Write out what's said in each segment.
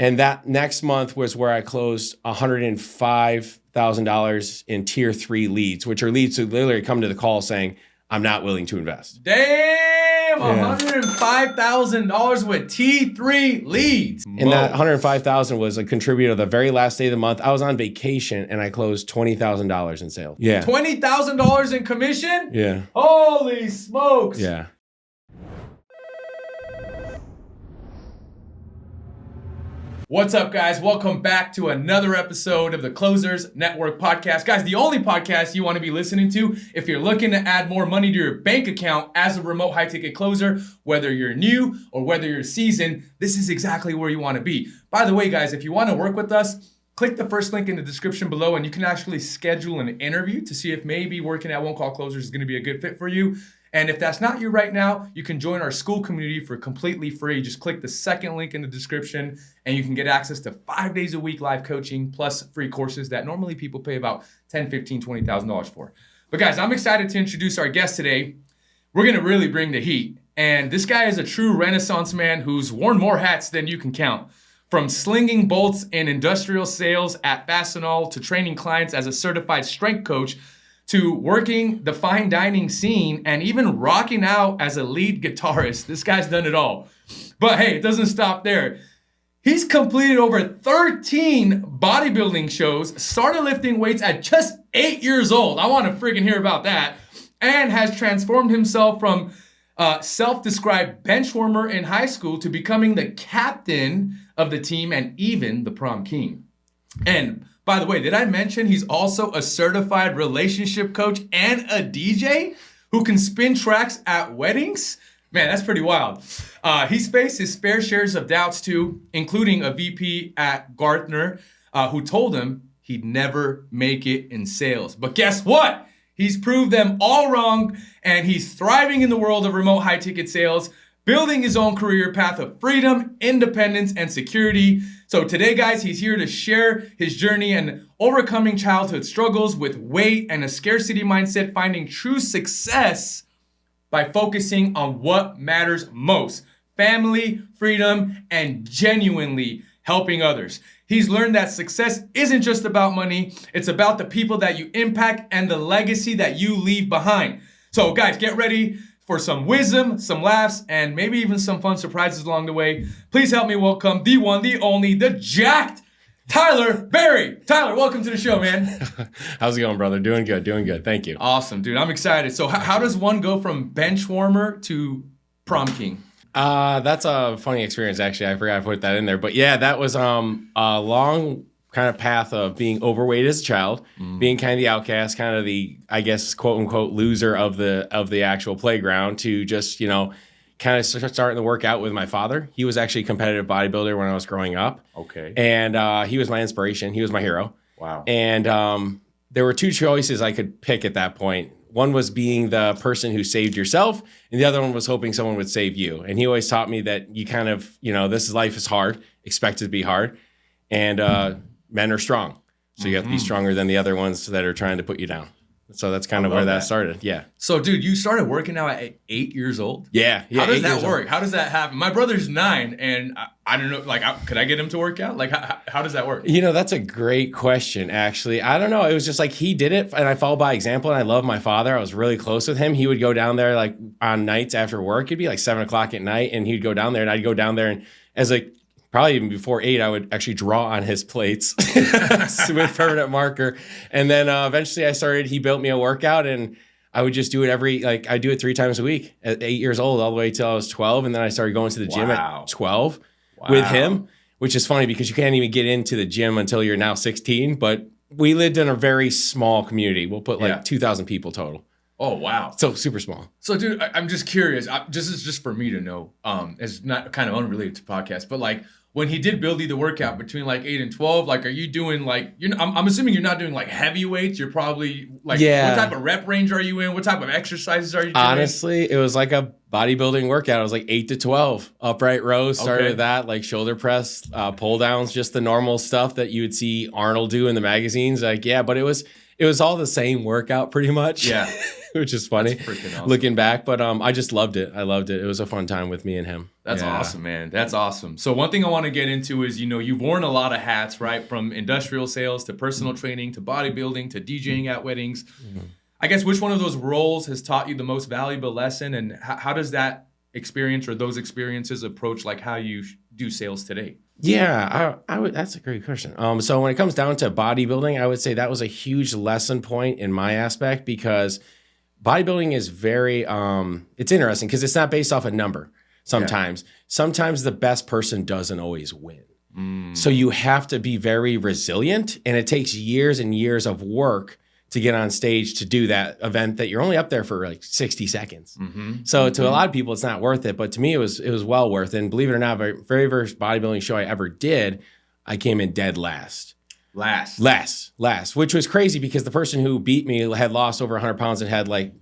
And that next month was where I closed $105,000 in tier 3 leads, which are leads who literally come to the call saying, I'm not willing to invest. Damn, $105,000 with T3 leads. And that $105,000 was a contributor the very last day of the month. I was on vacation and I closed $20,000 in sales. Yeah. $20,000 in commission? Yeah. Holy smokes. Yeah. What's up, guys? Welcome back to another episode of the Closers Network podcast. Guys, the only podcast you want to be listening to if you're looking to add more money to your bank account as a remote high-ticket closer, whether you're new or whether you're seasoned, this is exactly where you want to be. By the way, guys, if you want to work with us, click the first link in the description below and you can actually schedule an interview to see if maybe working at One Call Closers is going to be a good fit for you. And if that's not you right now, you can join our school community for completely free. Just click the second link in the description and you can get access to 5 days a week live coaching plus free courses that normally people pay about $10,000, $15,000, $20,000 for. But guys, I'm excited to introduce our guest today. We're going to really bring the heat. And this guy is a true Renaissance man who's worn more hats than you can count. From slinging bolts in industrial sales at Fastenal to training clients as a certified strength coach, to working the fine dining scene and even rocking out as a lead guitarist. This guy's done it all. But hey, it doesn't stop there. He's completed over 13 bodybuilding shows, started lifting weights at just 8 years old. I want to freaking hear about that. And has transformed himself from self-described benchwarmer in high school to becoming the captain of the team and even the prom king. And by the way, did I mention he's also a certified relationship coach and a DJ who can spin tracks at weddings? Man, that's pretty wild. He's faced his fair shares of doubts too, including a VP at Gartner who told him he'd never make it in sales. But guess what? He's proved them all wrong and he's thriving in the world of remote high-ticket sales, building his own career path of freedom, independence, and security. So today, guys, he's here to share his journey and overcoming childhood struggles with weight and a scarcity mindset, finding true success by focusing on what matters most: family, freedom, and genuinely helping others. He's learned that success isn't just about money, it's about the people that you impact and the legacy that you leave behind. So guys, get ready for some wisdom, some laughs, and maybe even some fun surprises along the way. Please help me welcome the one, the only, the jacked Tyler Berry. Tyler, welcome to the show, man. How's it going, brother? Doing good. Thank you. Awesome, dude. I'm excited. So how does one go from bench warmer to prom king? That's a funny experience, actually. I forgot I put that in there. But yeah, that was a long kind of path of being overweight as a child, being kind of the outcast, kind of the, I guess, quote unquote, loser of the actual playground, to just, kind of starting to work out with my father. He was actually a competitive bodybuilder when I was growing up. Okay. And he was my inspiration. He was my hero. Wow. And there were two choices I could pick at that point. One was being the person who saved yourself, and the other one was hoping someone would save you. And he always taught me that you kind of, life is hard, expect it to be hard. And men are strong. So you have to be stronger than the other ones that are trying to put you down. So that's kind of where that started. Yeah. So, dude, you started working out at 8 years old? Yeah. How does that work? How does that happen? My brother's 9, and I don't know, could I get him to work out? How does that work? That's a great question, actually. I don't know. It was just like he did it, and I followed by example, and I love my father. I was really close with him. He would go down there, on nights after work. It'd be 7 o'clock at night, and he'd go down there, and I'd go down there, and as probably even before 8, I would actually draw on his plates with permanent marker. And then eventually he built me a workout, and I would just do it I do it 3 times a week at 8 years old, all the way till I was 12. And then I started going to the gym at 12 with him, which is funny because you can't even get into the gym until you're now 16. But we lived in a very small community. We'll put 2,000 people total. Oh, wow. So super small. So, dude, I'm just curious. This is just for me to know. It's not kind of unrelated to podcast, but when he did build you the workout between 8 and 12, are you doing I'm assuming you're not doing heavy weights. You're probably what type of rep range are you in? What type of exercises are you doing? Honestly, it was like a bodybuilding workout. It was 8 to 12 upright rows. Started with that, shoulder press, pull downs, just the normal stuff that you would see Arnold do in the magazines. But it it was all the same workout pretty much. Yeah. Which is funny Awesome. looking back. But I just loved it. I loved it. It was a fun time with me and him. That's awesome, man. That's awesome. So one thing I want to get into is, you've worn a lot of hats, right? From industrial sales to personal training to bodybuilding to DJing at weddings. I guess which one of those roles has taught you the most valuable lesson, and how does that experience or those experiences approach like how you do sales today? Yeah, I would. That's a great question. So when it comes down to bodybuilding, I would say that was a huge lesson point in my aspect, because bodybuilding is very, it's interesting because it's not based off a number. Sometimes the best person doesn't always win. So you have to be very resilient, and it takes years and years of work to get on stage to do that event that you're only up there for like 60 seconds. So to a lot of people, it's not worth it. But to me, it was well worth it. And believe it or not, very first bodybuilding show I ever did, I came in dead last. Last, which was crazy because the person who beat me had lost over 100 pounds and had like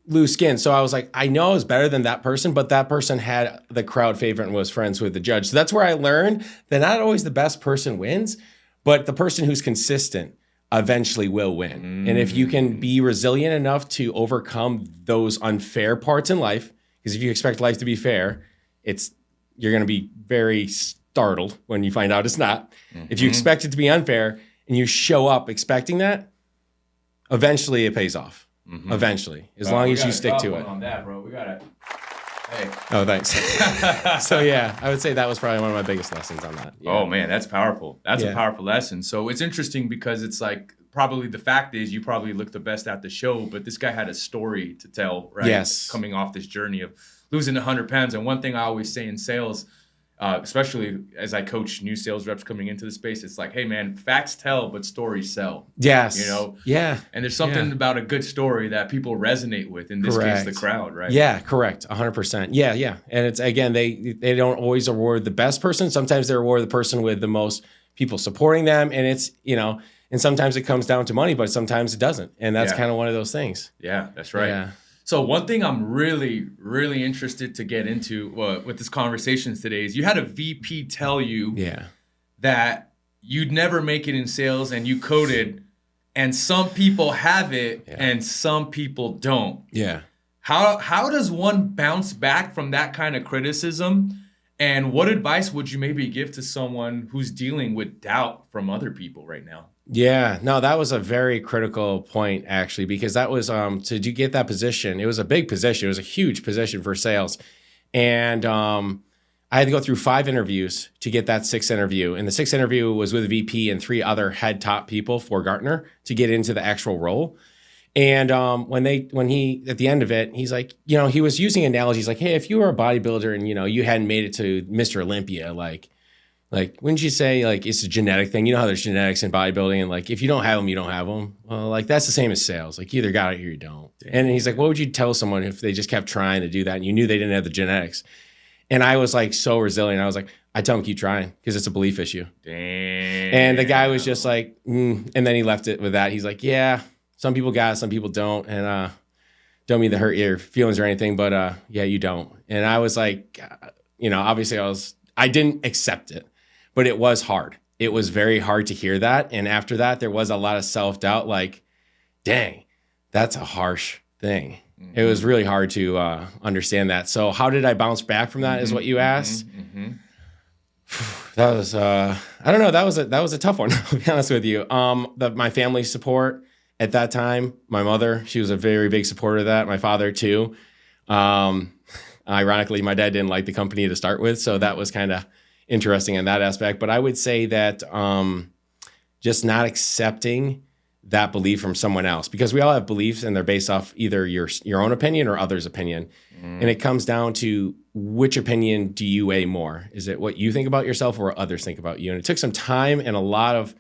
loose skin. So I was like, I know I was better than that person, but that person had the crowd favorite and was friends with the judge. So that's where I learned that not always the best person wins, but the person who's consistent eventually will win. And if you can be resilient enough to overcome those unfair parts in life, because if you expect life to be fair, you're going to be very startled when you find out it's not. If you expect it to be unfair and you show up expecting that, eventually it pays off. Eventually, as long as you stick to it. On that, bro. We got it. Hey. Oh, thanks. So yeah, I would say that was probably one of my biggest lessons on that. Yeah. Oh man, that's powerful. That's a powerful lesson. So it's interesting because it's like, probably the fact is you probably look the best at the show, but this guy had a story to tell, right? Yes. Coming off this journey of losing 100 pounds. And one thing I always say in sales, especially as I coach new sales reps coming into the space, it's like, hey man, facts tell, but stories sell. Yes. Yeah. And there's something about a good story that people resonate with. In this case, the crowd, right? Yeah, correct. 100%. Yeah. And it's, again, they don't always award the best person. Sometimes they award the person with the most people supporting them. And it's, and sometimes it comes down to money, but sometimes it doesn't. And that's kind of one of those things. Yeah, that's right. Yeah. So one thing I'm really, really interested to get into with this conversation today is you had a VP tell you that you'd never make it in sales, and you coded, and some people have it and some people don't. Yeah. How does one bounce back from that kind of criticism? And what advice would you maybe give to someone who's dealing with doubt from other people right now? Yeah, no, that was a very critical point, actually, because that was, to get that position, it was a big position. It was a huge position for sales. And I had to go through 5 interviews to get that 6th interview. And the 6th interview was with a VP and 3 other head top people for Gartner to get into the actual role. And when he, at the end of it, he's like, he was using analogies like, hey, if you were a bodybuilder and, you hadn't made it to Mr. Olympia, like, wouldn't you say, like, it's a genetic thing? You know how there's genetics in bodybuilding, and, like, if you don't have them, you don't have them. Well, like, that's the same as sales. Like, you either got it or you don't. Damn. And he's like, what would you tell someone if they just kept trying to do that and you knew they didn't have the genetics? And I was, like, so resilient. I was like, I tell them keep trying because it's a belief issue. Damn. And the guy was just like, and then he left it with that. He's like, yeah, some people got it, some people don't. And don't mean to hurt your feelings or anything, but yeah, you don't. And I was like, obviously I didn't accept it. But it was hard. It was very hard to hear that. And after that, there was a lot of self-doubt, like, dang, that's a harsh thing. It was really hard to understand that. So how did I bounce back from that is what you asked. That was, I don't know, that was a tough one, to be honest with you. My family support at that time, my mother, she was a very big supporter of that. My father too. Ironically, my dad didn't like the company to start with. So that was kind of interesting in that aspect. But I would say that just not accepting that belief from someone else, because we all have beliefs and they're based off either your own opinion or others' opinion. And it comes down to which opinion do you weigh more? Is it what you think about yourself or what others think about you? And it took some time and a lot of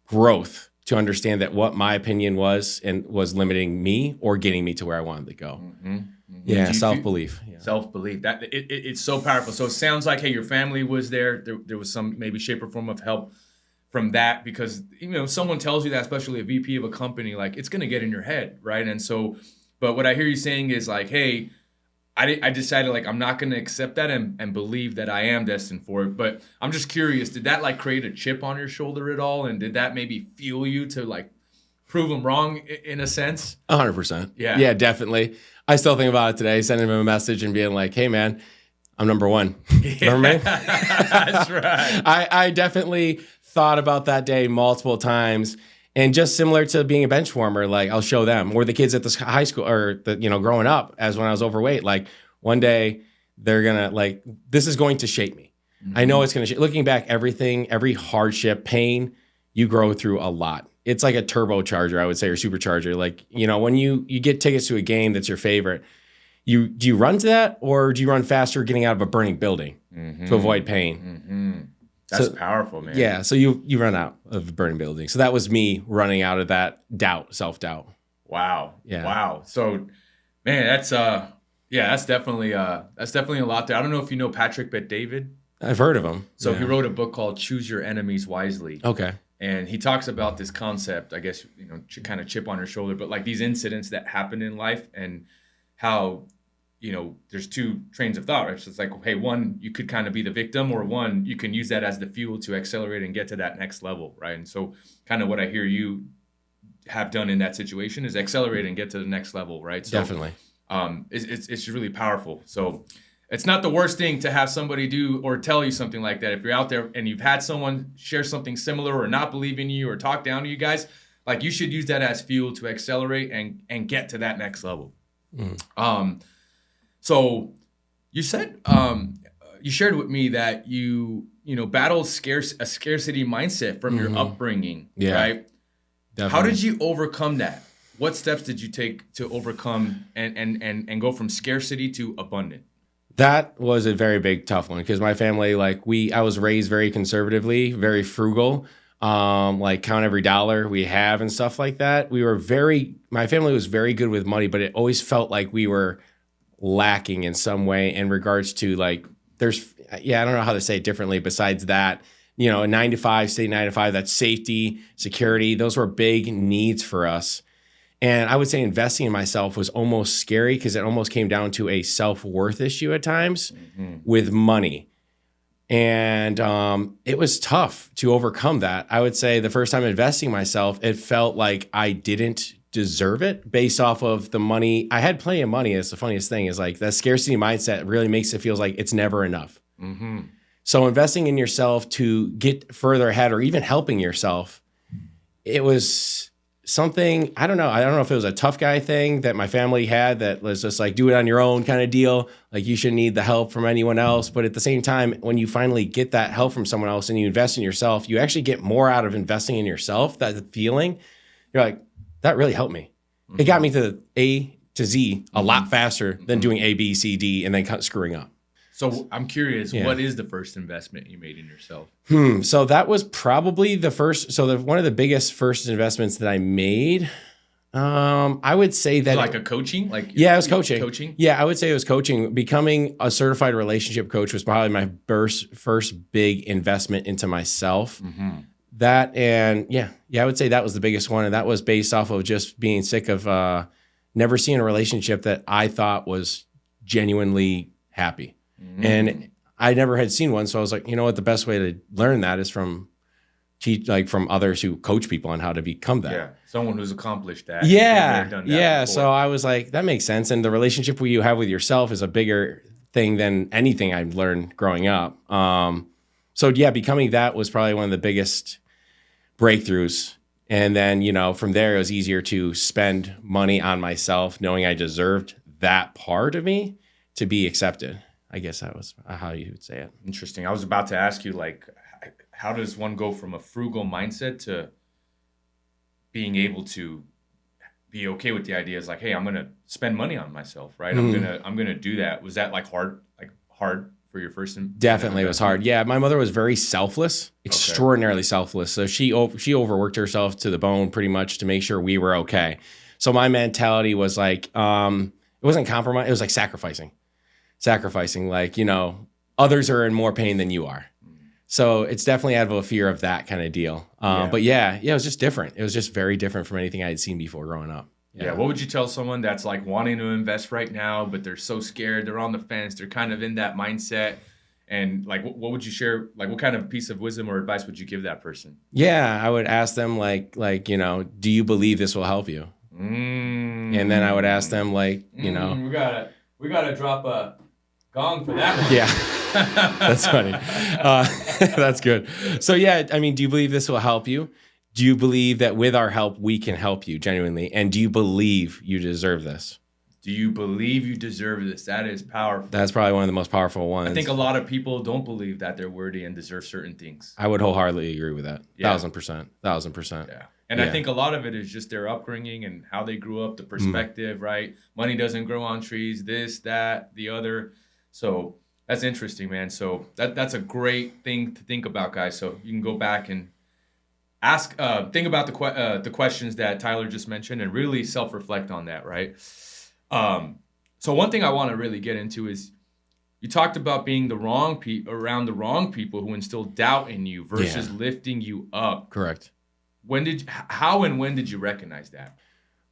growth to understand that what my opinion was and was limiting me or getting me to where I wanted to go. Yeah, self-belief. Yeah. Self-belief. That it's so powerful. So it sounds like, hey, your family was there. There was some maybe shape or form of help from that, because someone tells you that, especially a VP of a company, like, it's gonna get in your head, right? And so, but what I hear you saying is like, hey, I decided, like, I'm not gonna accept that and believe that I am destined for it. But I'm just curious, did that like create a chip on your shoulder at all? And did that maybe fuel you to like prove them wrong in a sense. 100%. Yeah. Yeah, definitely. I still think about it today, sending him a message and being like, hey, man, I'm number one. Remember me? That's right. I definitely thought about that day multiple times. And just similar to being a bench warmer, like I'll show them, or the kids at the high school, or growing up as when I was overweight, like one day they're going to like, this is going to shape me. Mm-hmm. I know it's going to shape. Looking back, every hardship, pain, you grow through a lot. It's like a turbocharger, I would say, or supercharger. Like, when you get tickets to a game that's your favorite, do you run to that, or do you run faster getting out of a burning building to avoid pain? Mm-hmm. That's powerful, man. Yeah, so you run out of a burning building. So that was me running out of that self-doubt. Wow. Yeah. Wow. So, man, that's definitely a lot there. I don't know if you know Patrick Bet-David. I've heard of him. So he wrote a book called Choose Your Enemies Wisely. Okay. And he talks about this concept, I guess, kind of chip on your shoulder, but like these incidents that happen in life and how, there's two trains of thought, right? So it's like, hey, one, you could kind of be the victim, or one, you can use that as the fuel to accelerate and get to that next level, right? And so kind of what I hear you have done in that situation is accelerate and get to the next level, right? So, definitely. It's really powerful. So it's not the worst thing to have somebody do or tell you something like that. If you're out there and you've had someone share something similar or not believe in you or talk down to you guys, like you should use that as fuel to accelerate and get to that next level. So you said, you shared with me that you battled a scarcity mindset from your upbringing, right? Definitely. How did you overcome that? What steps did you take to overcome and go from scarcity to abundant? That was a very big, tough one, because my family, I was raised very conservatively, very frugal, count every dollar we have and stuff like that. My family was very good with money, but it always felt like we were lacking in some way in regards to I don't know how to say it differently besides that, a 9 to 5, stay 9 to 5, that's safety, security. Those were big needs for us. And I would say investing in myself was almost scary, because it almost came down to a self-worth issue at times with money. And it was tough to overcome that. I would say the first time investing in myself, it felt like I didn't deserve it based off of the money. I had plenty of money. It's the funniest thing is that scarcity mindset really makes it feel like it's never enough. Mm-hmm. So investing in yourself to get further ahead, or even helping yourself, it was something, I don't know if it was a tough guy thing that my family had that was just do it on your own kind of deal. Like you shouldn't need the help from anyone else. But at the same time, when you finally get that help from someone else and you invest in yourself, you actually get more out of investing in yourself. That feeling, you're like, that really helped me. Mm-hmm. It got me to A to Z a lot faster than doing A, B, C, D, and then screwing up. So I'm curious, what is the first investment you made in yourself? So that was probably the first. So one of the biggest first investments that I made, I would say that a coaching, it was coaching. Coaching. Yeah, I would say it was coaching. Becoming a certified relationship coach was probably my first big investment into myself. Mm-hmm. That and I would say that was the biggest one, and that was based off of just being sick of never seeing a relationship that I thought was genuinely happy. Mm-hmm. And I never had seen one. So I was like, what, the best way to learn that is from others who coach people on how to become that. Yeah. Someone who's accomplished that. Yeah. So I was like, that makes sense. And the relationship you have with yourself is a bigger thing than anything I've learned growing up. Becoming that was probably one of the biggest breakthroughs. And then, from there, it was easier to spend money on myself, knowing I deserved that part of me to be accepted. I guess that was how you would say it. Interesting. I was about to ask you, how does one go from a frugal mindset to being able to be okay with the idea is hey, I'm going to spend money on myself, right? Mm-hmm. I'm going to do that. Was that hard for your first? Definitely, it was hard. Yeah. My mother was very selfless, extraordinarily selfless. So she overworked herself to the bone pretty much to make sure we were okay. So my mentality was it wasn't compromise. It was sacrificing, others are in more pain than you are. So it's definitely out of a fear of that kind of deal. But it was just different. It was just very different from anything I had seen before growing up. Yeah. What would you tell someone that's wanting to invest right now, but they're so scared, they're on the fence, they're kind of in that mindset, And like, what would you share? Like, what kind of piece of wisdom or advice would you give that person? Yeah, I would ask them do you believe this will help you? And then I would ask them we gotta drop a gong for that one. Yeah, that's funny. That's good. So yeah, I mean, do you believe this will help you? Do you believe that with our help, we can help you genuinely? And do you believe you deserve this? Do you believe you deserve this? That is powerful. That's probably one of the most powerful ones. I think a lot of people don't believe that they're worthy and deserve certain things. I would wholeheartedly agree with that. Yeah. 1000%. Yeah. And I think a lot of it is just their upbringing and how they grew up, the perspective, right? Money doesn't grow on trees, this, that, the other. So that's interesting, man. So that's a great thing to think about, guys. So you can go back and think about the questions that Tyler just mentioned and really self-reflect on that, right? So one thing I want to really get into is you talked about being around the wrong people who instill doubt in you versus lifting you up. Correct. How and when did you recognize that?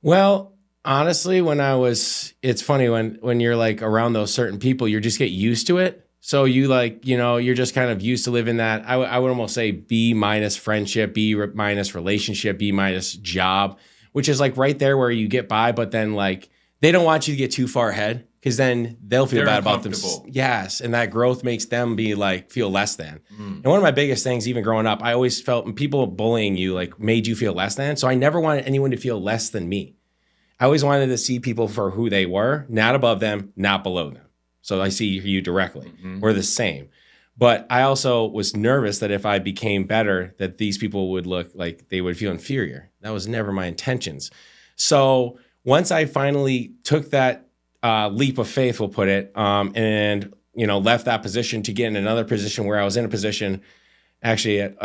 Well, honestly, it's funny when you're like around those certain people, you just get used to it. So you're just kind of used to living that. I would almost say B- friendship, B- relationship, B- job, which is like right there where you get by, but then like they don't want you to get too far ahead because then they'll feel bad about themselves. Yes. And that growth makes them feel less than. And one of my biggest things, even growing up, I always felt people bullying you like made you feel less than. So I never wanted anyone to feel less than me. I always wanted to see people for who they were, not above them, not below them. So I see you directly. We're the same. But I also was nervous that if I became better, that these people would look like they would feel inferior. That was never my intentions. So once I finally took that leap of faith, we'll put it, and left that position to get in another position where I was in a position, actually at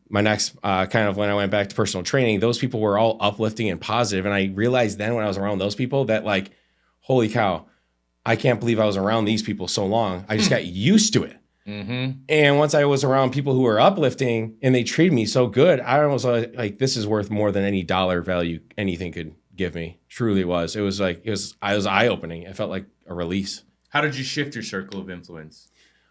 my next kind of when I went back to personal training, those people were all uplifting and positive, and I realized then when I was around those people that like, holy cow, I can't believe I was around these people so long. I just got used to it. And once I was around people who were uplifting and they treated me so good, I almost like this is worth more than any dollar value anything could give me. Truly was. It was eye-opening. It felt like a release. How did you shift your circle of influence?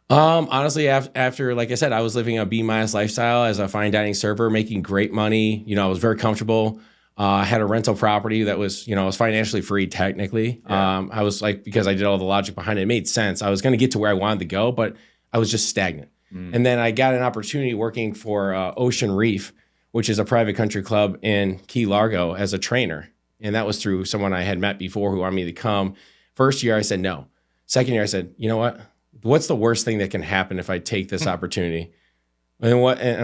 Honestly, after, like I said, I was living a B- lifestyle as a fine dining server, making great money. I was very comfortable. I had a rental property that was, I was financially free technically. Yeah. I was like, because I did all the logic behind it, it made sense. I was going to get to where I wanted to go, but I was just stagnant. And then I got an opportunity working for Ocean Reef, which is a private country club in Key Largo as a trainer. And that was through someone I had met before who wanted me to come. First year, I said no. Second year, I said, you know what? What's the worst thing that can happen if I take this opportunity? And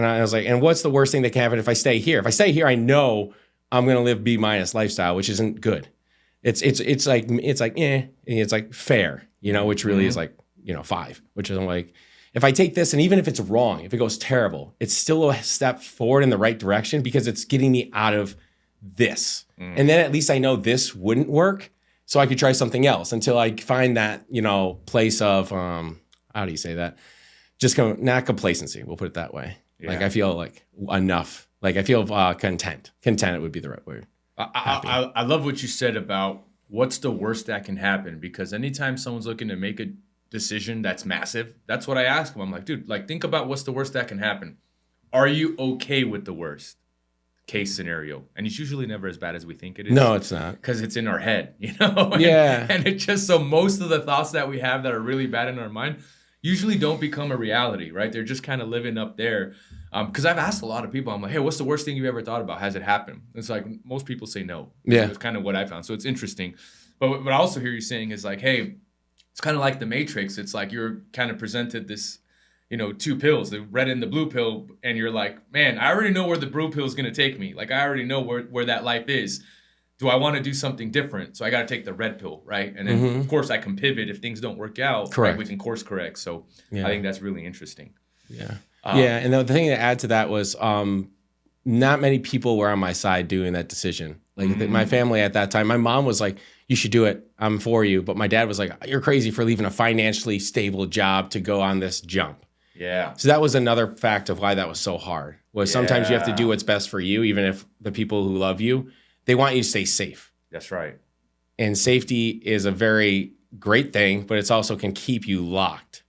I was like, and what's the worst thing that can happen if I stay here? If I stay here, I know I'm going to live B- lifestyle, which isn't good. It's like fair, which really is like, 5, which is I'm like, if I take this and even if it's wrong, if it goes terrible, it's still a step forward in the right direction because it's getting me out of this. And then at least I know this wouldn't work. So I could try something else until I find that, place of, how do you say that? Just not complacency. We'll put it that way. Yeah. Like I feel like enough. Like I feel content. Content would be the right word. I love what you said about what's the worst that can happen, because anytime someone's looking to make a decision that's massive, that's what I ask them. I'm like, dude, like think about what's the worst that can happen. Are you okay with the worst case scenario? And it's usually never as bad as we think it is. No, it's not. Because it's in our head, Yeah. And it just, so most of the thoughts that we have that are really bad in our mind usually don't become a reality, right? They're just kind of living up there. Because I've asked a lot of people, I'm like, hey, what's the worst thing you've ever thought about? Has it happened? It's like most people say no. Yeah. It's kind of what I found. So it's interesting. But what I also hear you saying is like, hey, it's kind of like the Matrix. It's like you're kind of presented this, 2 pills, the red and the blue pill, and you're like, man, I already know where the blue pill is going to take me. Like, I already know where that life is. Do I want to do something different? So I got to take the red pill, right? And then, of course, I can pivot if things don't work out. Correct. Right? We can course correct. So I think that's really interesting. Yeah. And the thing to add to that was not many people were on my side doing that decision. Like my family at that time, my mom was like, you should do it. I'm for you. But my dad was like, you're crazy for leaving a financially stable job to go on this jump. Yeah. So that was another fact of why that was so hard. Was sometimes you have to do what's best for you, even if the people who love you, they want you to stay safe. That's right. And safety is a very great thing, but it's also can keep you locked.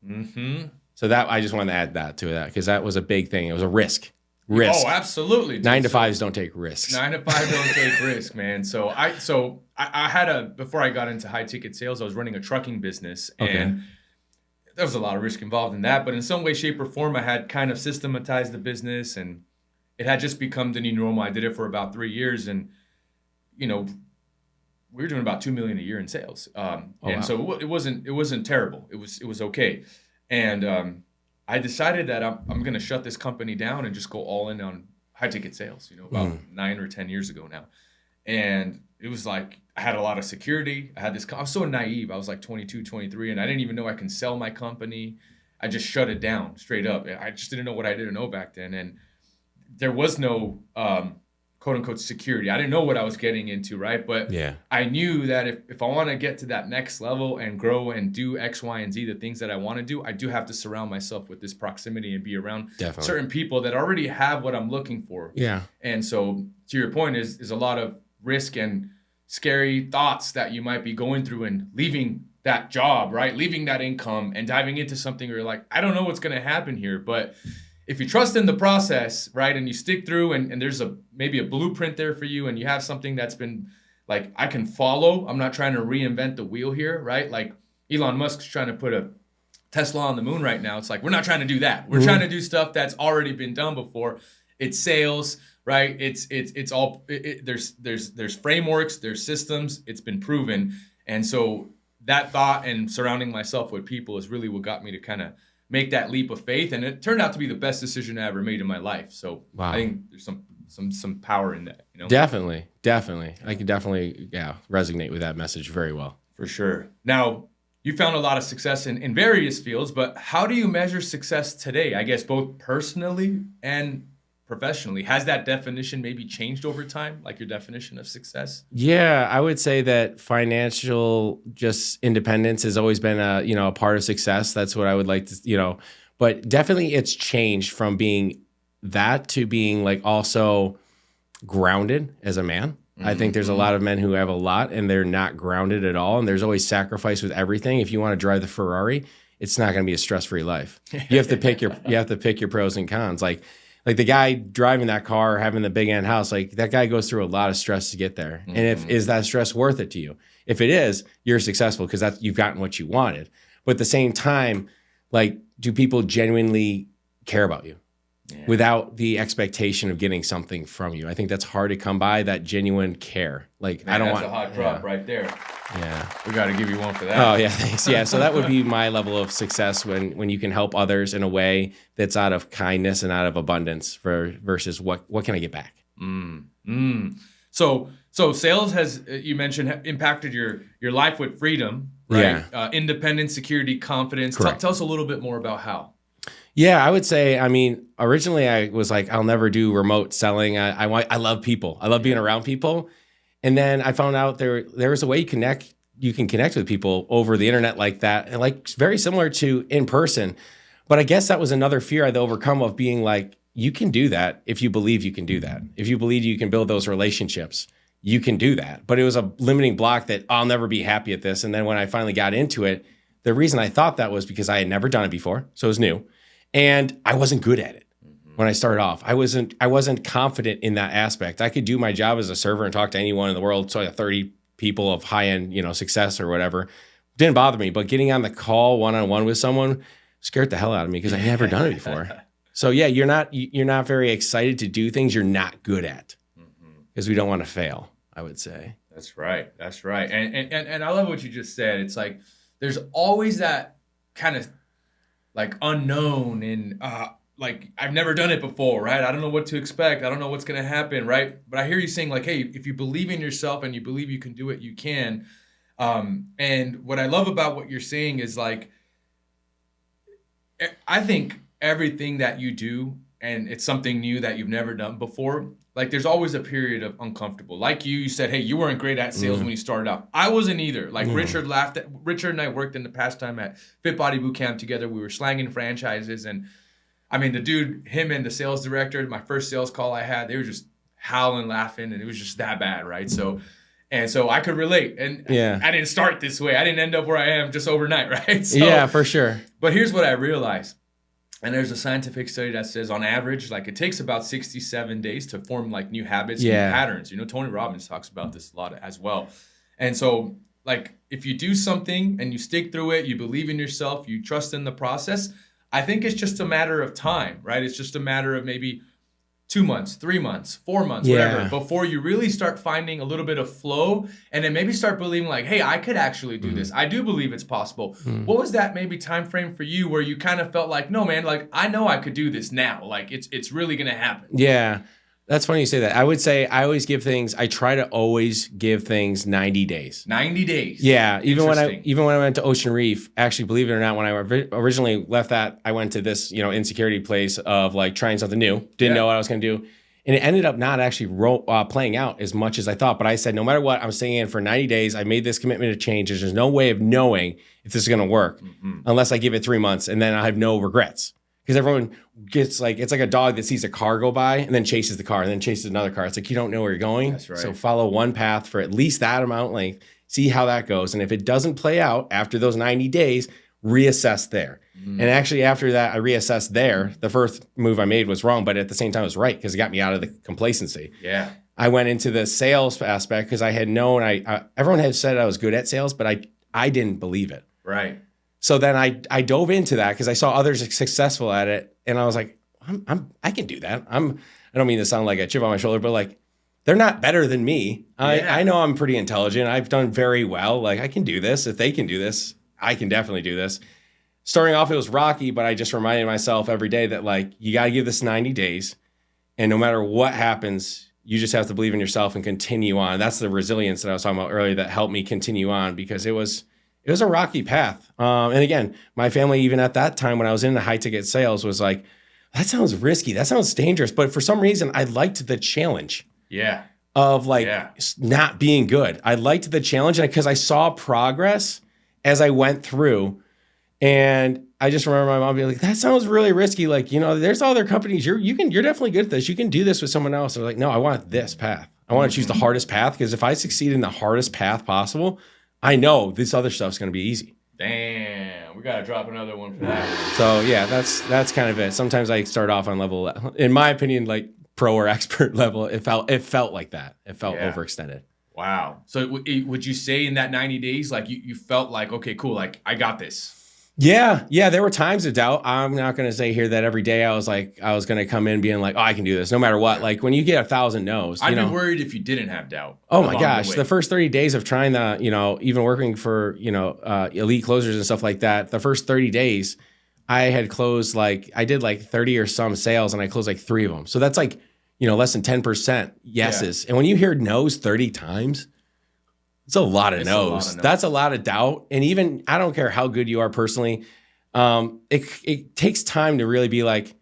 So that I just wanted to add that to that because that was a big thing. It was a risk. Oh, absolutely. Dude. 9 to 5s don't take risks. 9 to 5 don't take risk, man. So I had before I got into high ticket sales, I was running a trucking business, and there was a lot of risk involved in that. But in some way, shape, or form, I had kind of systematized the business, and it had just become the new normal. I did it for about 3 years, and we were doing about $2 million a year in sales. So it wasn't terrible. It was okay, and I decided that I'm going to shut this company down and just go all in on high ticket sales, about 9 or 10 years ago now. And it was like, I had a lot of security. I was so naive. I was like 22, 23, and I didn't even know I can sell my company. I just shut it down straight up. I just didn't know what I didn't know back then. And there was no, quote unquote security. I didn't know what I was getting into, right? But I knew that if I want to get to that next level and grow and do X, Y, and Z, the things that I want to do, I do have to surround myself with this proximity and be around certain people that already have what I'm looking for. Yeah. And so to your point is a lot of risk and scary thoughts that you might be going through and leaving that job, right? Leaving that income and diving into something where you're like, I don't know what's going to happen here, but if you trust in the process, right, and you stick through and there's maybe a blueprint there for you and you have something that's been like, I can follow, I'm not trying to reinvent the wheel here, right? Like Elon Musk's trying to put a Tesla on the moon right now. It's like, we're not trying to do that. We're trying to do stuff that's already been done before. It's sales, right? It's all, there's frameworks, there's systems, it's been proven. And so that thought and surrounding myself with people is really what got me to kind of make that leap of faith, and it turned out to be the best decision I ever made in my life. So I think there's some power in that. Definitely. I can definitely resonate with that message very well. For sure. Now, you found a lot of success in various fields, but how do you measure success today? I guess both personally and professionally. Has that definition maybe changed over time, like your definition of success? Yeah, I would say that financial just independence has always been a part of success. That's what I would like to, but definitely it's changed from being that to being like also grounded as a man. I think there's a lot of men who have a lot and they're not grounded at all. And there's always sacrifice with everything. If you want to drive the Ferrari, it's not going to be a stress-free life. You have to pick your pros and cons. Like the guy driving that car, having the big end house, like that guy goes through a lot of stress to get there. And is that stress worth it to you? If it is, you're successful because you've gotten what you wanted. But at the same time, like, do people genuinely care about you without the expectation of getting something from you? I think that's hard to come by, that genuine care. Like, man, that's a hot drop right there. Yeah. We got to give you one for that. Oh, yeah, thanks. Yeah, so that would be my level of success when you can help others in a way that's out of kindness and out of abundance versus what can I get back? So sales has, you mentioned, impacted your life with freedom, right? Yeah. Independence, security, confidence. Tell us a little bit more about how. Yeah, I would say, originally I was like, I'll never do remote selling. I love people. I love being around people. And then I found out there's a way you can connect with people over the internet like that, and like very similar to in person. But I guess that was another fear I had to overcome of being like, you can do that if you believe you can do that. If you believe you can build those relationships, you can do that. But it was a limiting block that I'll never be happy at this. And then when I finally got into it, the reason I thought that was because I had never done it before. So it was new. And I wasn't good at it. When I started off, I wasn't confident in that aspect. I could do my job as a server and talk to anyone in the world. So I had 30 people of high-end, success or whatever. Didn't bother me. But getting on the call one-on-one with someone scared the hell out of me because I never done it before. So yeah, you're not very excited to do things you're not good at because we don't want to fail, I would say. That's right. And I love what you just said. It's like there's always that kind of like unknown and like I've never done it before, right? I don't know what to expect. I don't know what's going to happen, right? But I hear you saying like, hey, if you believe in yourself and you believe you can do it, you can. And what I love about what you're saying is like, I think everything that you do and it's something new that you've never done before, like there's always a period of uncomfortable. Like you said, hey, you weren't great at sales when you started out. I wasn't either. Like Richard and I worked in the past time at Fit Body Bootcamp together. We were slanging franchises and the dude, him and the sales director, my first sales call I had, they were just howling, laughing, and it was just that bad, right? So I could relate. And I didn't start this way. I didn't end up where I am just overnight, right? So, yeah, for sure. But here's what I realized. And there's a scientific study that says on average, like it takes about 67 days to form like new habits, new patterns. You know, Tony Robbins talks about this a lot as well. And so like if you do something and you stick through it, you believe in yourself, you trust in the process, I think it's just a matter of time, right? It's just a matter of maybe 2 months, 3 months, 4 months, whatever, before you really start finding a little bit of flow and then maybe start believing like, hey, I could actually do this. I do believe it's possible. What was that maybe time frame for you where you kind of felt like, no, man, like I know I could do this now. Like it's really going to happen. Yeah. That's funny you say that. I would say I always give things, I try to always give things 90 days. 90 days. Yeah. Even when I went to Ocean Reef, actually, believe it or not, when I originally left that, I went to this, insecurity place of like trying something new. Didn't know what I was going to do. And it ended up not actually playing out as much as I thought. But I said, no matter what, I'm staying in for 90 days. I made this commitment to change. There's no way of knowing if this is going to work unless I give it 3 months and then I have no regrets. Because everyone gets like, it's like a dog that sees a car go by and then chases the car and then chases another car. It's like, you don't know where you're going. That's right. So follow one path for at least that amount of length, see how that goes. And if it doesn't play out after those 90 days, reassess there. And actually after that, I reassessed there. The first move I made was wrong, but at the same time it was right because it got me out of the complacency. Yeah. I went into the sales aspect because I had known, everyone had said I was good at sales, but I didn't believe it. Right. So then I dove into that because I saw others successful at it, and I was like, I can do that. I don't mean to sound like a chip on my shoulder, but like they're not better than me. I know I'm pretty intelligent. I've done very well. Like I can do this. If they can do this, I can definitely do this. Starting off, it was rocky, but I just reminded myself every day that like you got to give this 90 days, and no matter what happens, you just have to believe in yourself and continue on. That's the resilience that I was talking about earlier that helped me continue on because it was a rocky path. And again, my family, even at that time when I was in the high ticket sales, was like, that sounds risky. That sounds dangerous. But for some reason, I liked the challenge of like not being good. I liked the challenge because I saw progress as I went through. And I just remember my mom being like, that sounds really risky. Like, there's other companies. You're definitely good at this. You can do this with someone else. They're like, no, I want this path. I want to choose the hardest path because if I succeed in the hardest path possible, I know this other stuff's going to be easy. Damn, we got to drop another one for that. So yeah, that's kind of it. Sometimes I start off on level, in my opinion, like pro or expert level. It felt like that. It felt overextended. Wow. So would you say in that 90 days, like you felt like, okay, cool, like I got this? Yeah. There were times of doubt. I'm not going to say here that every day I was going to come in being like, oh, I can do this no matter what. Like when you get 1,000 no's, I'd be worried if you didn't have doubt. Oh my gosh. The first 30 days of trying the, even working for, elite closers and stuff like that. The first 30 days I had closed I did 30 or some sales and I closed 3 of them. So that's less than 10% yeses. And when you hear no's 30 times, it's a lot of no's. That's a lot of doubt. And even, I don't care how good you are personally, it takes time to really be like,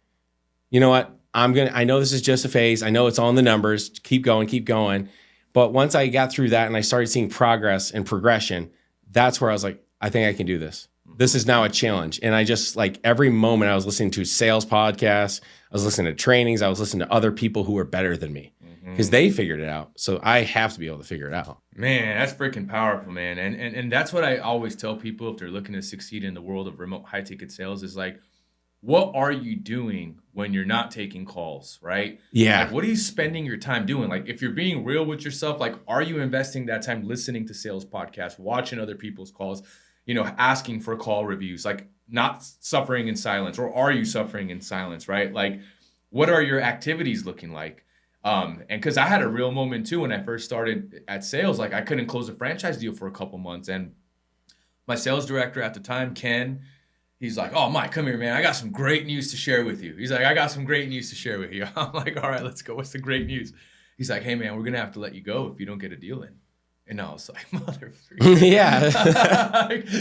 you know what? I know this is just a phase. I know it's all in the numbers. Keep going. But once I got through that and I started seeing progress and progression, that's where I was like, I think I can do this. This is now a challenge. And I just every moment I was listening to sales podcasts, I was listening to trainings, I was listening to other people who were better than me because they figured it out. So I have to be able to figure it out. Man, that's freaking powerful, man. And that's what I always tell people if they're looking to succeed in the world of remote high ticket sales is like, what are you doing when you're not taking calls, right? Yeah. Like, what are you spending your time doing? Like, if you're being real with yourself, like, are you investing that time listening to sales podcasts, watching other people's calls, asking for call reviews, like not suffering in silence, or are you suffering in silence, right? Like, what are your activities looking like? And because I had a real moment too when I first started at sales, like I couldn't close a franchise deal for a couple months. And my sales director at the time, Ken, he's like, oh, Mike, come here, man. I got some great news to share with you. He's like, I got some great news to share with you. I'm like, all right, let's go. What's the great news? He's like, hey, man, we're going to have to let you go if you don't get a deal in. And I was like, motherfucker. Yeah.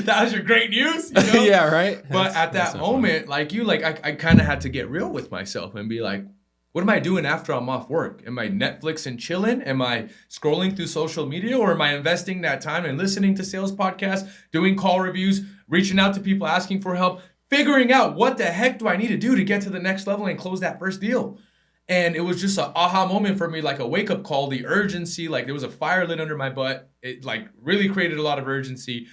That was your great news? Yeah, right. But at that moment, I kind of had to get real with myself and be like, what am I doing after I'm off work? Am I Netflix and chilling? Am I scrolling through social media? Or am I investing that time and listening to sales podcasts, doing call reviews, reaching out to people asking for help, figuring out what the heck do I need to do to get to the next level and close that first deal? And it was just an aha moment for me, like a wake-up call, the urgency, like there was a fire lit under my butt. It really created a lot of urgency.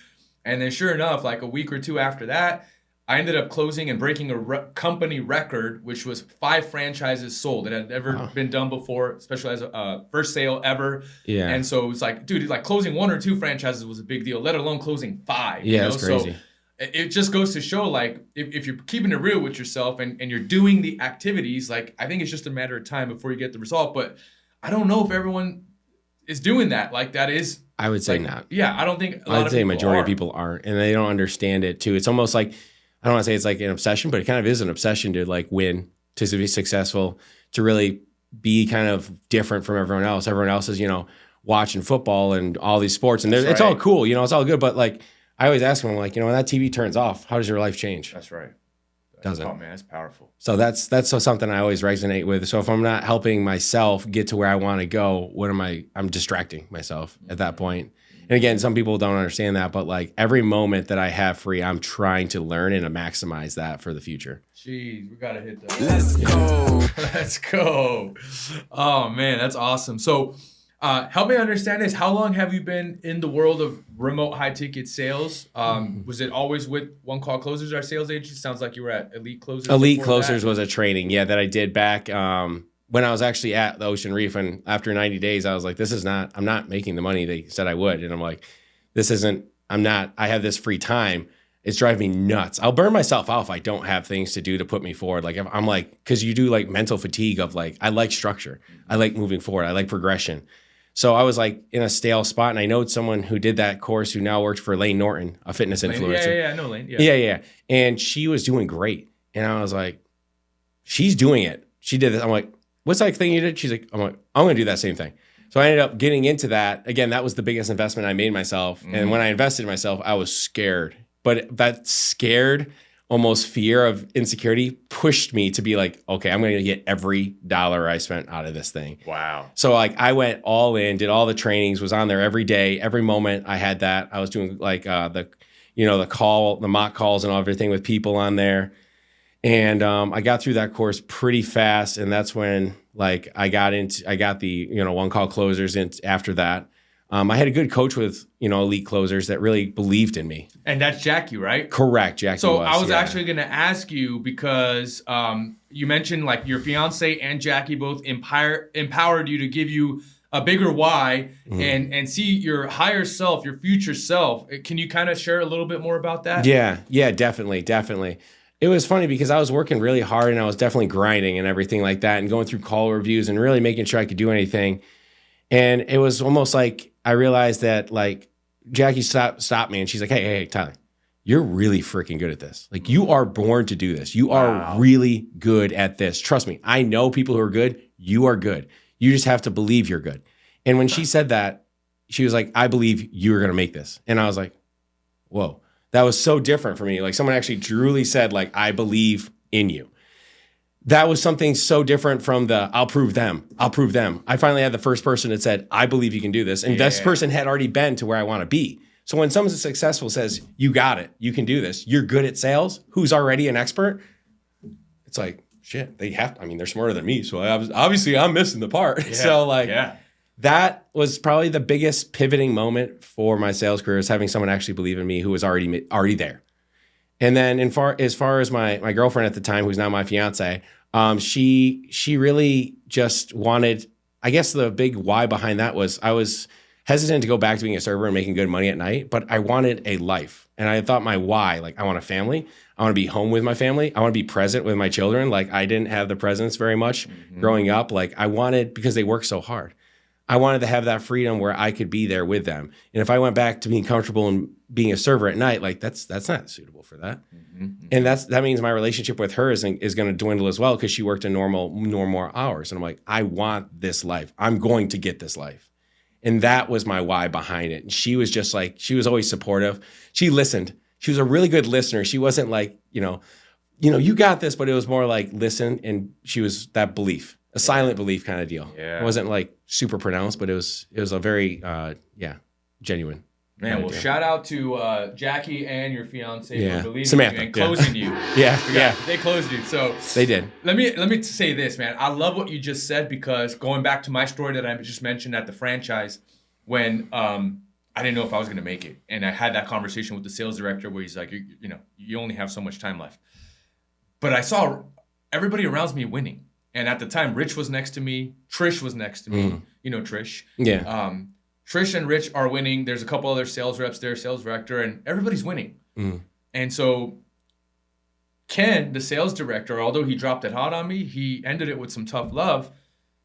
And then sure enough, like a week or two after that, I ended up closing and breaking a company record, which was 5 franchises sold. It had never been done before, especially as a first sale ever. Yeah. And so it was like, dude, like closing 1 or 2 franchises was a big deal, let alone closing 5. Yeah, that's crazy. So it just goes to show, like, if you're keeping it real with yourself and you're doing the activities, like, I think it's just a matter of time before you get the result. But I don't know if everyone is doing that. Like, that is... I would say like, not. Yeah, I don't think I'd say a majority of people aren't. And they don't understand it, too. It's almost like... I don't want to say it's like an obsession, but it kind of is an obsession to like win, to be successful, to really be kind of different from everyone else. Everyone else is, watching football and all these sports, and it's all cool, it's all good. But like, I always ask them, like, when that TV turns off, how does your life change? That's right. Doesn't. Oh man, that's powerful. So that's something I always resonate with. So if I'm not helping myself get to where I want to go, what am I? I'm distracting myself at that point. And again, some people don't understand that, but like every moment that I have free, I'm trying to learn and to maximize that for the future. Jeez, we gotta hit that. Let's go. Let's go. Oh man, that's awesome. So help me understand this. How long have you been in the world of remote high ticket sales? Was it always with One Call Closers, our sales agency? Sounds like you were at Elite Closers. Elite Closers was a training, that I did back when I was actually at the Ocean Reef, and after 90 days, I was like, I'm not making the money they said I would. And I'm like, I have this free time. It's driving me nuts. I'll burn myself out if I don't have things to do to put me forward. Like, if I'm like, because you do like mental fatigue of like, I like structure. I like moving forward. I like progression. So I was like in a stale spot, and I know someone who did that course who now works for Lane Norton, a fitness influencer. Yeah, I know Lane. Yeah. And she was doing great. And I was like, she's doing it. She did this. I'm like, what's that thing you did? She's like, I'm going to do that same thing. So I ended up getting into that. Again, that was the biggest investment I made in myself. And when I invested in myself, I was scared. But that scared, almost fear of insecurity pushed me to be like, okay, I'm going to get every dollar I spent out of this thing. Wow. So like I went all in, did all the trainings, was on there every day, every moment I had that. I was doing like the mock calls and everything with people on there. And I got through that course pretty fast, and that's when like I got the One Call Closers. And after that, I had a good coach with Elite Closers that really believed in me. And that's Jackie, right? Correct, Jackie. So I was actually going to ask you, because you mentioned like your fiance and Jackie both empowered you to give you a bigger why and see your higher self, your future self. Can you kind of share a little bit more about that? Yeah, definitely. It was funny because I was working really hard, and I was definitely grinding and everything like that, and going through call reviews and really making sure I could do anything. And it was almost like I realized that like Jackie stopped me, and she's like, hey, Tyler, you're really freaking good at this. Like, you are born to do this. You are really good at this. Trust me. I know people who are good. You are good. You just have to believe you're good. And when she said that, she was like, I believe you're going to make this. And I was like, whoa. That was so different for me. Like, someone actually truly said, like, I believe in you. That was something so different from the I'll prove them. I finally had the first person that said, I believe you can do this. And this person had already been to where I want to be. So when someone successful says, you got it, you can do this, you're good at sales, who's already an expert, it's like, shit, they're smarter than me. So obviously I'm missing the part. That was probably the biggest pivoting moment for my sales career, is having someone actually believe in me who was already there. And then as far as my girlfriend at the time, who's now my fiance, she really just wanted, I guess the big why behind that was I was hesitant to go back to being a server and making good money at night, but I wanted a life. And I thought my why, like, I want a family. I want to be home with my family. I want to be present with my children. Like, I didn't have the presence very much growing up. Like, I wanted, because they work so hard, I wanted to have that freedom where I could be there with them. And if I went back to being comfortable and being a server at night, like that's not suitable for that. And that means my relationship with her is going to dwindle as well, because she worked in normal hours. And I'm like, I want this life. I'm going to get this life. And that was my why behind it. And she was just like, she was always supportive. She listened. She was a really good listener. She wasn't like, you got this, but it was more like listen. And she was that belief. A silent belief kind of deal. Yeah. It wasn't like super pronounced, but it was a very, genuine. Man, well, shout out to Jackie and your fiance for believing Samantha, you and closing you. They closed you. So they did. Let me say this, man. I love what you just said, because going back to my story that I just mentioned at the franchise, when I didn't know if I was going to make it. And I had that conversation with the sales director where he's like, you only have so much time left. But I saw everybody around me winning. And at the time, Rich was next to me. Trish was next to me. You know Trish. Yeah. Trish and Rich are winning. There's a couple other sales reps there, sales director, and everybody's winning. And so Ken, the sales director, although he dropped it hot on me, he ended it with some tough love.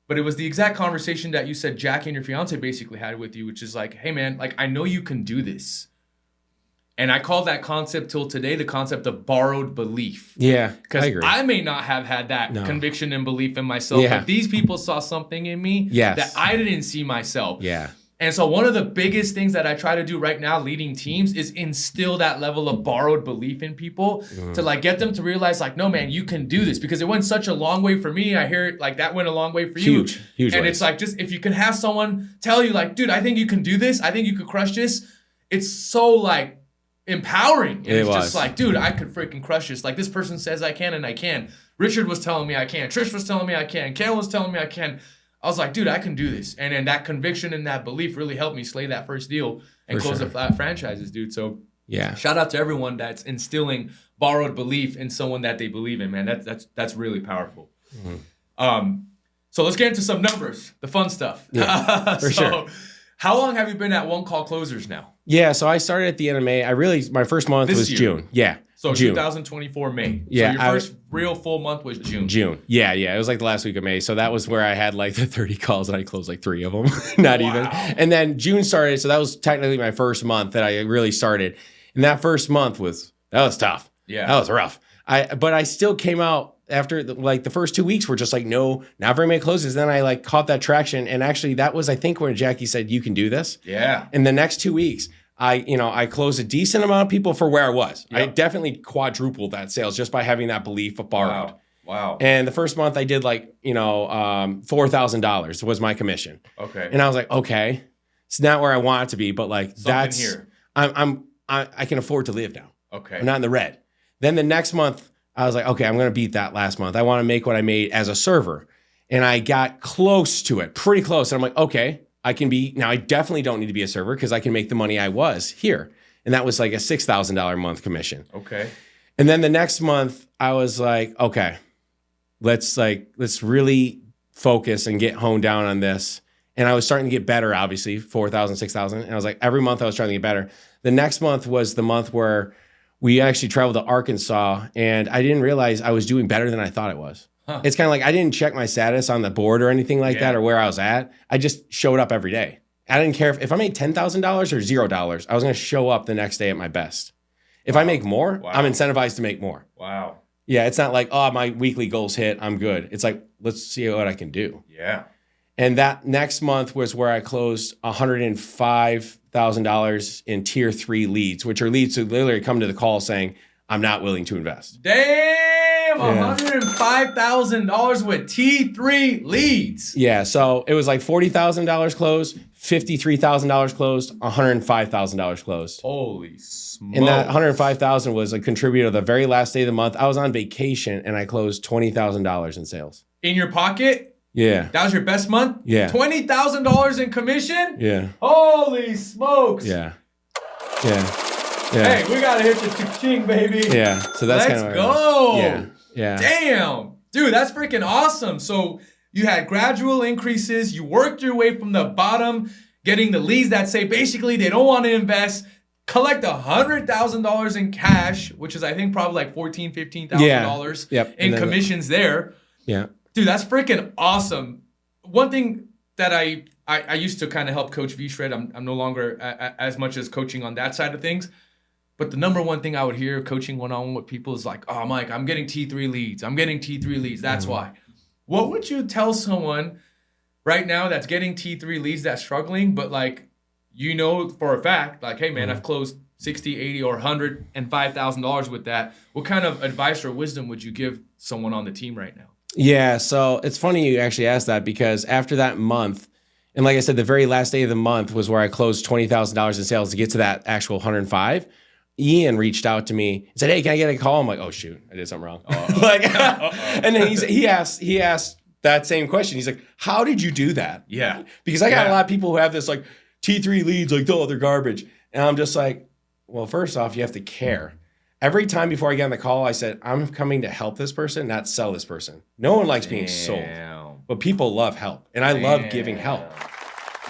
But it was the exact conversation that you said Jackie and your fiance basically had with you, which is like, hey, man, like, I know you can do this. And I call that concept till today the concept of borrowed belief. Yeah, because I may not have had that conviction and belief in myself, but these people saw something in me that I didn't see myself. Yeah. And so one of the biggest things that I try to do right now leading teams is instill that level of borrowed belief in people to like get them to realize like, no, man, you can do this, because it went such a long way for me. I hear it like that went a long way for you. Huge. And it's like, just if you can have someone tell you like, dude, I think you can do this. I think you could crush this. It's so like empowering. And it's just like, dude, I could freaking crush this. Like this person says I can and I can. Richard was telling me I can. Trish was telling me I can. Ken was telling me I can. I was like, dude, I can do this. And then that conviction and that belief really helped me slay that first deal and close the franchises, dude. So shout out to everyone that's instilling borrowed belief in someone that they believe in, man. That's really powerful. So let's get into some numbers, the fun stuff. Yeah, for sure. How long have you been at One Call Closers now? Yeah, so I started at the end of May. My first month was June. Yeah. So June. 2024 May. Yeah. So your first real full month was June. Yeah. It was like the last week of May. So that was where I had like the 30 calls and I closed like 3 of them. Not even. And then June started. So that was technically my first month that I really started. And that first month was tough. Yeah. That was rough. But I still came out after the first 2 weeks were just like, no, not very many closes. Then I like caught that traction. And actually that was, I think, when Jackie said, you can do this. Yeah. In the next 2 weeks, I closed a decent amount of people for where I was. Yep. I definitely quadrupled that sales just by having that belief of borrowed. Wow. And the first month I did like, $4,000 was my commission. Okay. And I was like, okay, it's not where I want it to be, but like something here. I can afford to live now. Okay. I'm not in the red. Then the next month I was like, okay, I'm going to beat that last month. I want to make what I made as a server. And I got close to it, pretty close. And I'm like, okay, I definitely don't need to be a server because I can make the money I was here. And that was like a $6,000 a month commission. Okay. And then the next month I was like, okay, let's really focus and get honed down on this. And I was starting to get better, obviously, 4,000, 6,000. And I was like, every month I was trying to get better. The next month was the month where we actually traveled to Arkansas and I didn't realize I was doing better than I thought it was. Huh. It's kind of like I didn't check my status on the board or anything like that or where I was at. I just showed up every day. I didn't care if I made $10,000 or $0. I was going to show up the next day at my best. If I make more, I'm incentivized to make more. Wow. Yeah, it's not like, oh, my weekly goals hit, I'm good. It's like, let's see what I can do. Yeah. And that next month was where I closed $105,000 in tier 3 leads, which are leads who literally come to the call saying, I'm not willing to invest. Damn! $105,000 with T3 leads. Yeah, so it was like $40,000 closed, $53,000 closed, $105,000 closed. Holy smokes. And that $105,000 was a contributor the very last day of the month. I was on vacation and I closed $20,000 in sales. In your pocket? Yeah. That was your best month? Yeah. $20,000 in commission? Yeah. Holy smokes. Yeah. Hey, we gotta hit the cha-ching, baby. Yeah. So that's kind of Let's go. Yeah. Damn. Dude, that's freaking awesome. So you had gradual increases. You worked your way from the bottom, getting the leads that say basically they don't want to invest. Collect $100,000 in cash, which is I think probably like $14,000, $15,000 in commissions there. Yeah. Dude, that's freaking awesome. One thing that I used to kind of help coach V-Shred. I'm no longer as much as coaching on that side of things. But the number one thing I would hear coaching one-on-one with people is like, oh, Mike, I'm getting T3 leads. That's why. What would you tell someone right now that's getting T3 leads that's struggling, but like, you know for a fact, like, hey, man, I've closed 60, 80, or $105,000 with that. What kind of advice or wisdom would you give someone on the team right now? Yeah, so it's funny you actually asked that because after that month, and like I said, the very last day of the month was where I closed $20,000 in sales to get to that actual 105. Ian reached out to me and said, hey, can I get a call? I'm like, oh, shoot, I did something wrong. And then he asked that same question. He's like, how did you do that? Yeah. Because I got a lot of people who have this like T3 leads, like, oh, they're garbage. And I'm just like, well, first off, you have to care. Every time before I get on the call, I said, I'm coming to help this person, not sell this person. No one likes being sold, but people love help. And I love giving help.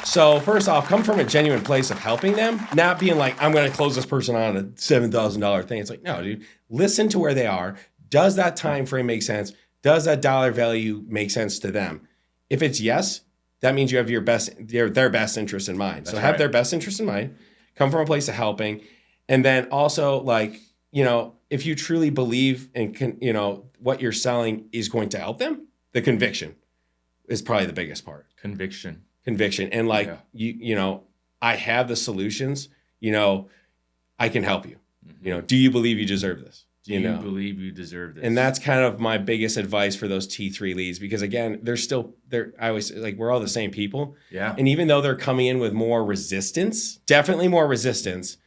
So first off, come from a genuine place of helping them, not being like, I'm going to close this person on a $7,000 thing. It's like, no, dude, listen to where they are. Does that time frame make sense? Does that dollar value make sense to them? If it's yes, that means you have their best interest in mind. So have their best interest in mind, come from a place of helping. And then also, like, you know, if you truly believe in, you know, what you're selling is going to help them, the conviction is probably the biggest part. Conviction. And like, you know, I have the solutions, you know, I can help you. Mm-hmm. You know, do you believe you deserve this? Do you believe you deserve this? And that's kind of my biggest advice for those T3 leads, because again, I always like, we're all the same people. Yeah. And even though they're coming in with more resistance, definitely more resistance,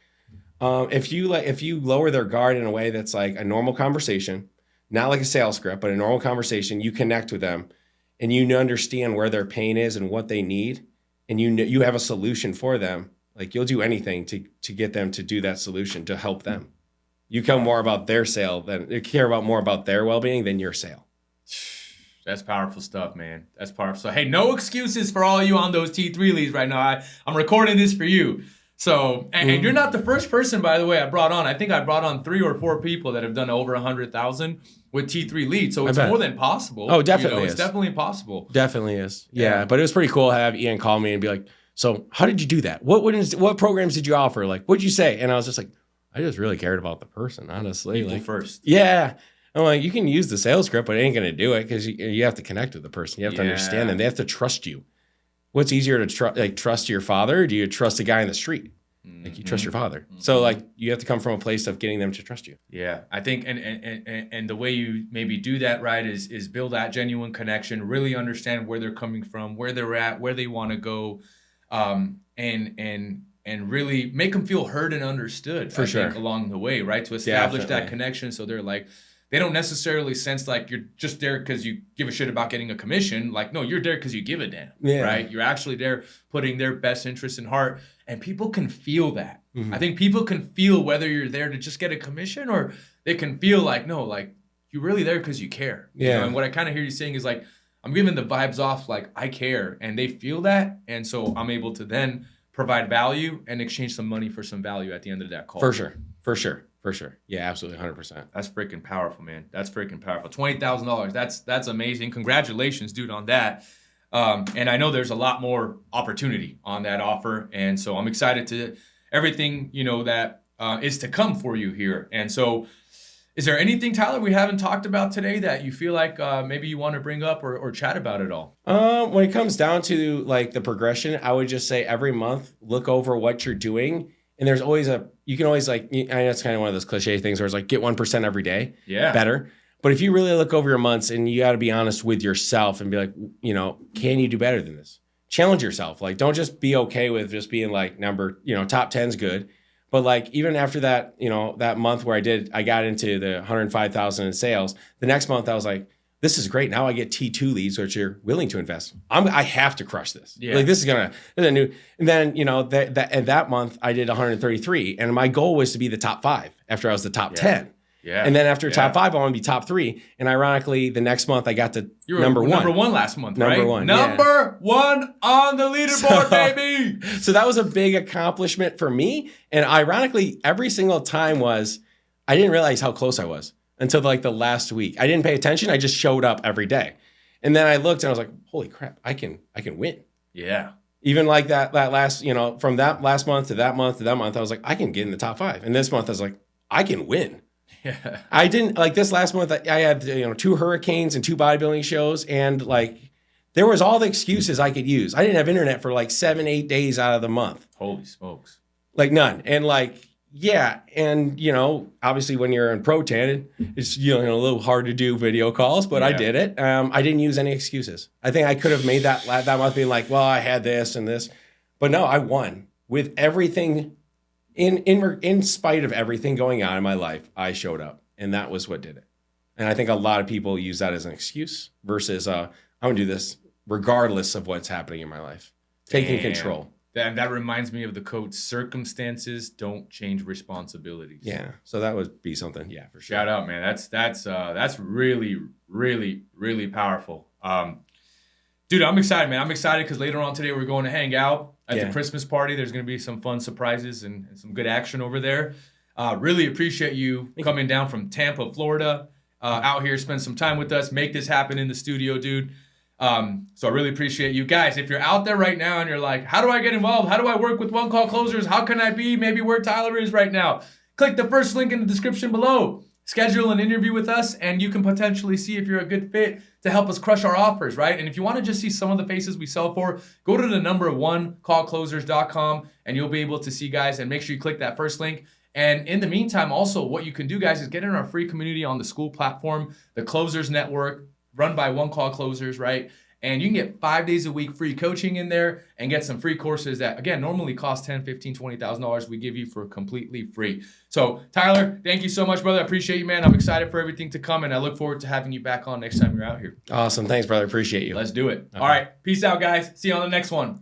if you lower their guard in a way that's like a normal conversation, not like a sales script, but a normal conversation, you connect with them and you understand where their pain is and what they need, and you have a solution for them. Like, you'll do anything to get them to do that solution to help them. You care more about their sale more about their well-being than your sale. That's powerful stuff, man. That's powerful. So, hey, no excuses for all you on those T3 leads right now. I'm recording this for you. So, and you're not the first person, by the way, I brought on. I think I brought on 3 or 4 people that have done over 100,000 with T3 leads. So it's more than possible. Oh, definitely. It's definitely possible. Definitely is. Yeah. But it was pretty cool to have Ian call me and be like, so how did you do that? What programs did you offer? Like, what'd you say? And I was just like, I just really cared about the person, honestly. People first. Yeah. I'm like, you can use the sales script, but it ain't going to do it, because you have to connect with the person. You have to understand them. They have to trust you. What's easier to trust your father? Or do you trust a guy in the street? Like, you trust your father. Mm-hmm. So like, you have to come from a place of getting them to trust you. Yeah. I think, and the way you maybe do that right is build that genuine connection, really understand where they're coming from, where they're at, where they want to go, and really make them feel heard and understood, I think, along the way, right? To establish that connection, so they're like, they don't necessarily sense like you're just there because you give a shit about getting a commission. Like, no, you're there because you give a damn, right? You're actually there putting their best interest in heart, and people can feel that. Mm-hmm. I think people can feel whether you're there to just get a commission, or they can feel like, no, like, you're really there because you care. Yeah. You know? And what I kind of hear you saying is like, I'm giving the vibes off like I care, and they feel that, and so I'm able to then provide value and exchange some money for some value at the end of that call. For sure. Yeah, absolutely, 100%. That's freaking powerful, man. That's freaking powerful. $20,000. That's amazing. Congratulations, dude, on that. And I know there's a lot more opportunity on that offer, and so I'm excited to everything that is to come for you here. And so, is there anything, Tyler, we haven't talked about today that you feel like maybe you want to bring up or chat about at all? When it comes down to like the progression, I would just say every month, look over what you're doing. And there's always you can always like, I know it's kind of one of those cliche things where it's like, get 1% every day. Yeah. Better. But if you really look over your months, and you got to be honest with yourself and be like, can you do better than this? Challenge yourself. Like, don't just be okay with just being like top 10's good. But like, even after that, that month where I got into the 105,000 in sales, the next month I was like, this is great. Now I get T2 leads, which you're willing to invest. I have to crush this. Yeah. Like, this is a new, and then, that month I did 133, and my goal was to be the top 5 after I was the top 10. Yeah. And then after top 5, I want to be top 3. And ironically, the next month I got to number 1. Number 1 last month, right? Number 1. Number 1 on the leaderboard, baby. So that was a big accomplishment for me. And ironically, every single time I didn't realize how close I was until like the last week. I didn't pay attention. I just showed up every day. And then I looked and I was like, holy crap, I can win. Yeah. Even like that last, from that last month to that month to that month, I was like, I can get in the top 5. And this month I was like, I can win. Yeah. I didn't like this last month. I had 2 hurricanes and 2 bodybuilding shows, and like there was all the excuses I could use. I didn't have internet for like 7-8 days out of the month. Holy smokes! Like none. And like and obviously when you're in pro tan, it's a little hard to do video calls, but I did it. I didn't use any excuses. I think I could have made that month being like, well, I had this and this, but no, I won with everything. In spite of everything going on in my life, I showed up, and that was what did it. And I think a lot of people use that as an excuse versus I'm gonna do this regardless of what's happening in my life. Taking control. That reminds me of the quote, circumstances don't change responsibilities. Yeah. So that would be something. Yeah, for sure. Shout out, man. That's really, really, really powerful. Dude, I'm excited, man. I'm excited because later on today we're going to hang out at the Christmas party. There's going to be some fun surprises and some good action over there. Really appreciate you coming down from Tampa, Florida, out here, spend some time with us, make this happen in the studio, dude. So I really appreciate you guys. If you're out there right now and you're like, how do I get involved? How do I work with One Call Closers? How can I be maybe where Tyler is right now? Click the first link in the description below. Schedule an interview with us, and you can potentially see if you're a good fit to help us crush our offers, right? And if you want to just see some of the faces we sell for, go to the number onecallclosers.com, and you'll be able to see, guys, and make sure you click that first link. And in the meantime, also, what you can do, guys, is get in our free community on the school platform, the Closers Network, run by One Call Closers, right? And you can get 5 days a week free coaching in there and get some free courses that, again, normally cost $10,000, $15,000, $20,000. We give you for completely free. So, Tyler, thank you so much, brother. I appreciate you, man. I'm excited for everything to come, and I look forward to having you back on next time you're out here. Awesome. Thanks, brother. Appreciate you. Let's do it. Okay. All right. Peace out, guys. See you on the next one.